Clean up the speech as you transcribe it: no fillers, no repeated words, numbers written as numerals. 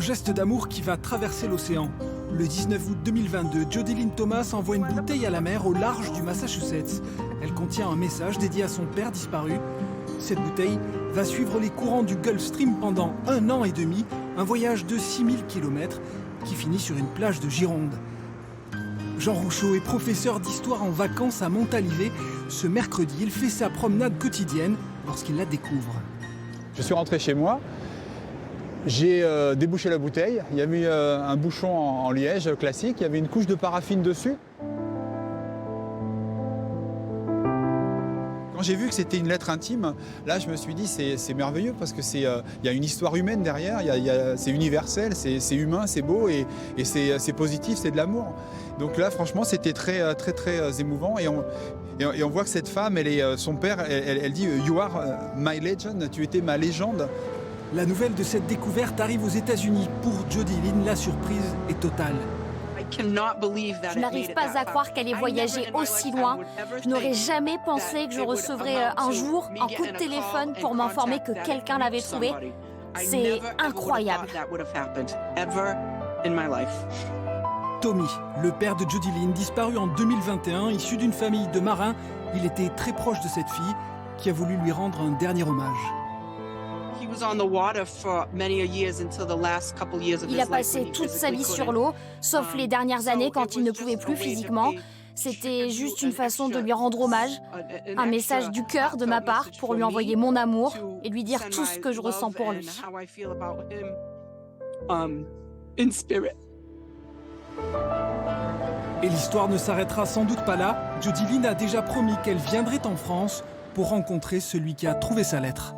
Un geste d'amour qui va traverser l'océan. Le 19 août 2022, Jody Lynn Thomas envoie une bouteille à la mer au large du Massachusetts. Elle contient un message dédié à son père disparu. Cette bouteille va suivre les courants du Gulf Stream pendant 1 an et demi, un voyage de 6000 km qui finit sur une plage de Gironde. Jean Rouchaud est professeur d'histoire en vacances à Montalivet. Ce mercredi, il fait sa promenade quotidienne lorsqu'il la découvre. Je suis rentré chez moi, j'ai débouché la bouteille, il y avait un bouchon en liège classique, il y avait une couche de paraffine dessus. Quand j'ai vu que c'était une lettre intime, là je me suis dit c'est merveilleux parce que il y a une histoire humaine derrière, c'est universel, c'est humain, c'est beau et c'est positif, c'est de l'amour. Donc là franchement c'était très émouvant et on voit que cette femme, son père, elle dit « You are my legend », tu étais ma légende. La nouvelle de cette découverte arrive aux États-Unis. Pour Jody Lynn, la surprise est totale. Je n'arrive pas à croire qu'elle ait voyagé aussi loin. Je n'aurais jamais pensé que je recevrais un jour un coup de téléphone pour m'informer que quelqu'un l'avait trouvée. C'est incroyable. Tommy, le père de Jody Lynn, disparu en 2021, issu d'une famille de marins, il était très proche de cette fille qui a voulu lui rendre un dernier hommage. Il a passé toute sa vie sur l'eau, sauf les dernières années quand il ne pouvait plus physiquement. C'était juste une façon de lui rendre hommage, un message du cœur de ma part pour lui envoyer mon amour et lui dire tout ce que je ressens pour lui. Et l'histoire ne s'arrêtera sans doute pas là. Jody Lynn a déjà promis qu'elle viendrait en France pour rencontrer celui qui a trouvé sa lettre.